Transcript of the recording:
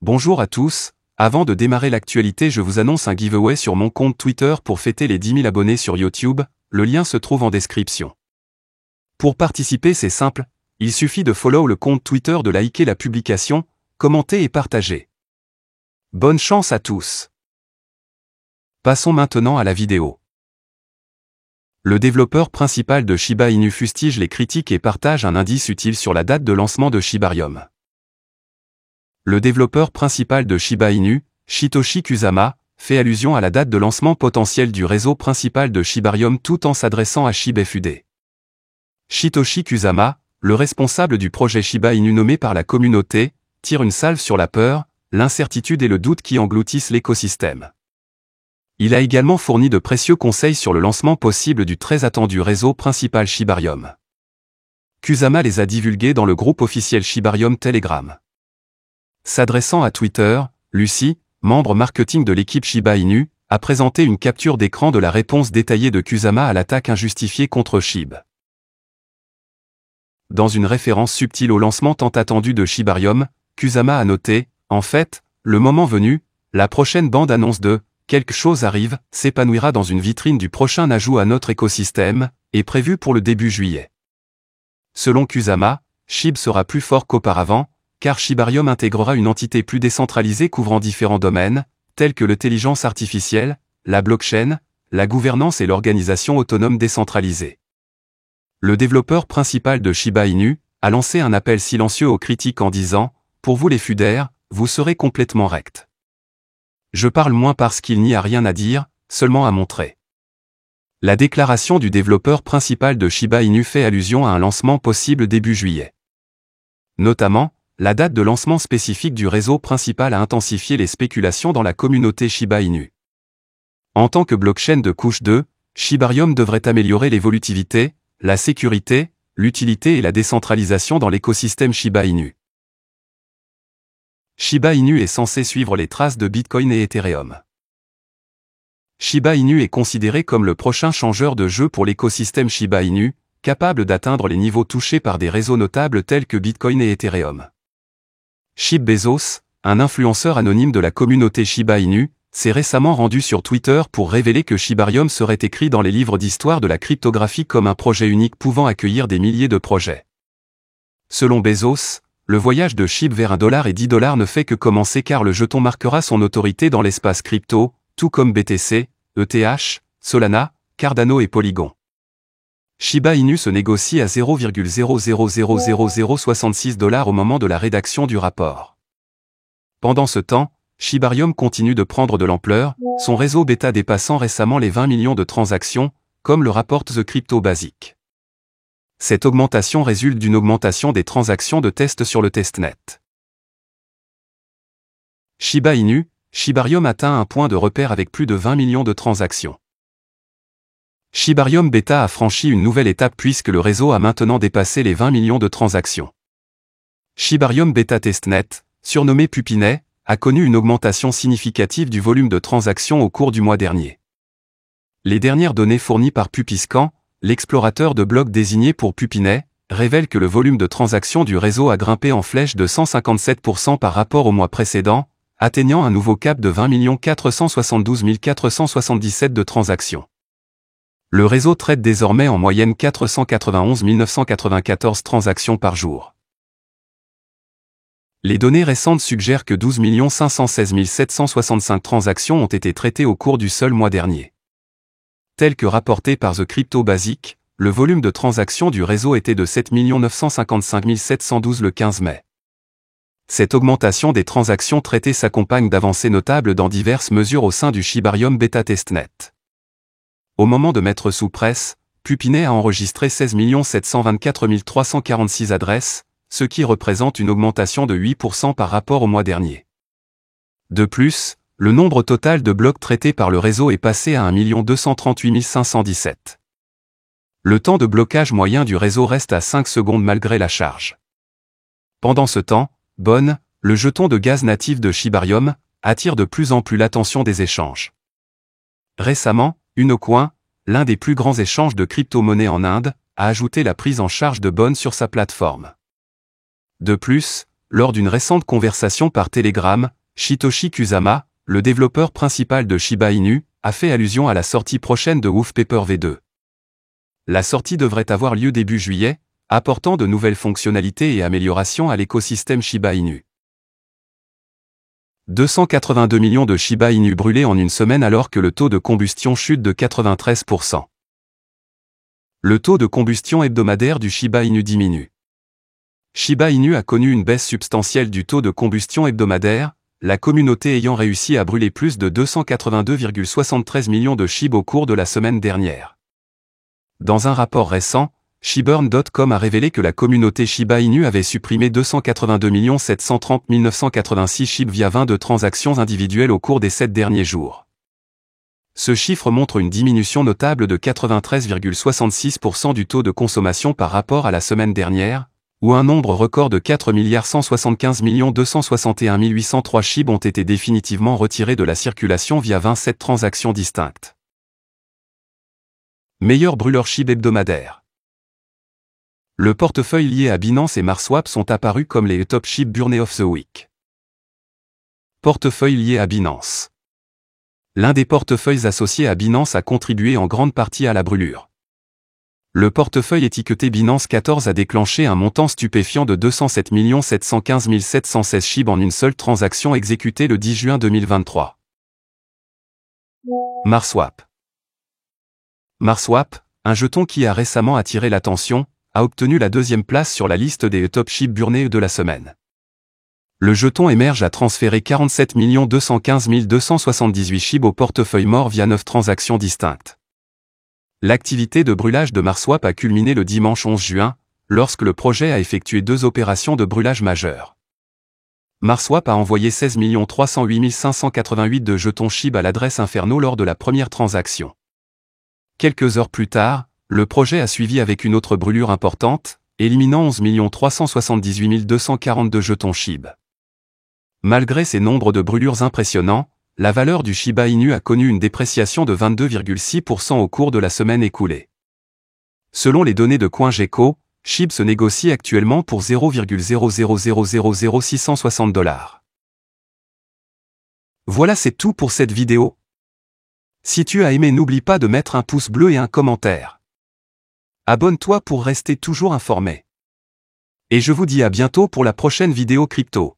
Bonjour à tous, avant de démarrer l'actualité je vous annonce un giveaway sur mon compte Twitter pour fêter les 10 000 abonnés sur YouTube, le lien se trouve en description. Pour participer c'est simple, il suffit de follow le compte Twitter, de liker la publication, commenter et partager. Bonne chance à tous. Passons maintenant à la vidéo. Le développeur principal de Shiba Inu fustige les critiques et partage un indice utile sur la date de lancement de Shibarium. Le développeur principal de Shiba Inu, Shytoshi Kusama, fait allusion à la date de lancement potentiel du réseau principal de Shibarium tout en s'adressant à ShibFUD. Shytoshi Kusama, le responsable du projet Shiba Inu nommé par la communauté, tire une salve sur la peur, l'incertitude et le doute qui engloutissent l'écosystème. Il a également fourni de précieux conseils sur le lancement possible du très attendu réseau principal Shibarium. Kusama les a divulgués dans le groupe officiel Shibarium Telegram. S'adressant à Twitter, Lucy, membre marketing de l'équipe Shiba Inu, a présenté une capture d'écran de la réponse détaillée de Kusama à l'attaque injustifiée contre Shib. Dans une référence subtile au lancement tant attendu de Shibarium, Kusama a noté « En fait, le moment venu, la prochaine bande-annonce de « Quelque chose arrive » s'épanouira dans une vitrine du prochain ajout à notre écosystème, est prévu pour le début juillet. Selon Kusama, Shib sera plus fort qu'auparavant, car Shibarium intégrera une entité plus décentralisée couvrant différents domaines, tels que l'intelligence artificielle, la blockchain, la gouvernance et l'organisation autonome décentralisée. Le développeur principal de Shiba Inu a lancé un appel silencieux aux critiques en disant « Pour vous les FUDers, vous serez complètement rects. Je parle moins parce qu'il n'y a rien à dire, seulement à montrer. » La déclaration du développeur principal de Shiba Inu fait allusion à un lancement possible début juillet. Notamment, la date de lancement spécifique du réseau principal a intensifié les spéculations dans la communauté Shiba Inu. En tant que blockchain de couche 2, Shibarium devrait améliorer l'évolutivité, la sécurité, l'utilité et la décentralisation dans l'écosystème Shiba Inu. Shiba Inu est censé suivre les traces de Bitcoin et Ethereum. Shiba Inu est considéré comme le prochain changeur de jeu pour l'écosystème Shiba Inu, capable d'atteindre les niveaux touchés par des réseaux notables tels que Bitcoin et Ethereum. Shib Bezos, un influenceur anonyme de la communauté Shiba Inu, s'est récemment rendu sur Twitter pour révéler que Shibarium serait écrit dans les livres d'histoire de la cryptographie comme un projet unique pouvant accueillir des milliers de projets. Selon Bezos, le voyage de Shib vers $1 et $10 ne fait que commencer car le jeton marquera son autorité dans l'espace crypto, tout comme BTC, ETH, Solana, Cardano et Polygon. Shiba Inu se négocie à $0,000066 au moment de la rédaction du rapport. Pendant ce temps, Shibarium continue de prendre de l'ampleur, son réseau bêta dépassant récemment les 20 millions de transactions, comme le rapporte The Crypto Basic. Cette augmentation résulte d'une augmentation des transactions de test sur le testnet. Shiba Inu, Shibarium atteint un point de repère avec plus de 20 millions de transactions. Shibarium Beta a franchi une nouvelle étape puisque le réseau a maintenant dépassé les 20 millions de transactions. Shibarium Beta Testnet, surnommé Pupinet, a connu une augmentation significative du volume de transactions au cours du mois dernier. Les dernières données fournies par Pupiscan, l'explorateur de blocs désigné pour Pupinet, révèlent que le volume de transactions du réseau a grimpé en flèche de 157% par rapport au mois précédent, atteignant un nouveau cap de 20 472 477 de transactions. Le réseau traite désormais en moyenne 491 994 transactions par jour. Les données récentes suggèrent que 12 516 765 transactions ont été traitées au cours du seul mois dernier. Tel que rapporté par The Crypto Basic, le volume de transactions du réseau était de 7 955 712 le 15 mai. Cette augmentation des transactions traitées s'accompagne d'avancées notables dans diverses mesures au sein du Shibarium Beta Testnet. Au moment de mettre sous presse, Pupinet a enregistré 16 724 346 adresses, ce qui représente une augmentation de 8% par rapport au mois dernier. De plus, le nombre total de blocs traités par le réseau est passé à 1 238 517. Le temps de blocage moyen du réseau reste à 5 secondes malgré la charge. Pendant ce temps, Bon, le jeton de gaz natif de Shibarium, attire de plus en plus l'attention des échanges. Récemment, Unocoin, l'un des plus grands échanges de crypto-monnaies en Inde, a ajouté la prise en charge de Bon sur sa plateforme. De plus, lors d'une récente conversation par Telegram, Shitoshi Kusama, le développeur principal de Shiba Inu, a fait allusion à la sortie prochaine de WooFpaper V2. La sortie devrait avoir lieu début juillet, apportant de nouvelles fonctionnalités et améliorations à l'écosystème Shiba Inu. 282 millions de Shiba Inu brûlés en une semaine alors que le taux de combustion chute de 93%. Le taux de combustion hebdomadaire du Shiba Inu diminue. Shiba Inu a connu une baisse substantielle du taux de combustion hebdomadaire, la communauté ayant réussi à brûler plus de 282,73 millions de SHIB au cours de la semaine dernière. Dans un rapport récent, Shiburn.com a révélé que la communauté Shiba Inu avait supprimé 282 730 986 SHIB via 22 transactions individuelles au cours des 7 derniers jours. Ce chiffre montre une diminution notable de 93,66% du taux de consommation par rapport à la semaine dernière, où un nombre record de 4 175 261 803 SHIB ont été définitivement retirés de la circulation via 27 transactions distinctes. Meilleur brûleur SHIB hebdomadaire. Le portefeuille lié à Binance et Marswap sont apparus comme les top SHIB Burner of the Week. Portefeuille lié à Binance. L'un des portefeuilles associés à Binance a contribué en grande partie à la brûlure. Le portefeuille étiqueté Binance 14 a déclenché un montant stupéfiant de 207 715 716 SHIB en une seule transaction exécutée le 10 juin 2023. Marswap. Marswap, un jeton qui a récemment attiré l'attention, a obtenu la deuxième place sur la liste des top SHIB Burner de la semaine. Le jeton émerge a transféré 47 215 278 SHIB au portefeuille mort via 9 transactions distinctes. L'activité de brûlage de Marswap a culminé le dimanche 11 juin, lorsque le projet a effectué 2 opérations de brûlage majeures. Marswap a envoyé 16 308 588 de jetons SHIB à l'adresse Inferno lors de la première transaction. Quelques heures plus tard, le projet a suivi avec une autre brûlure importante, éliminant 11 378 242 jetons SHIB. Malgré ces nombres de brûlures impressionnants, la valeur du Shiba Inu a connu une dépréciation de 22,6% au cours de la semaine écoulée. Selon les données de CoinGecko, SHIB se négocie actuellement pour 0,0000660 $. Voilà, c'est tout pour cette vidéo. Si tu as aimé, n'oublie pas de mettre un pouce bleu et un commentaire. Abonne-toi pour rester toujours informé. Et je vous dis à bientôt pour la prochaine vidéo crypto.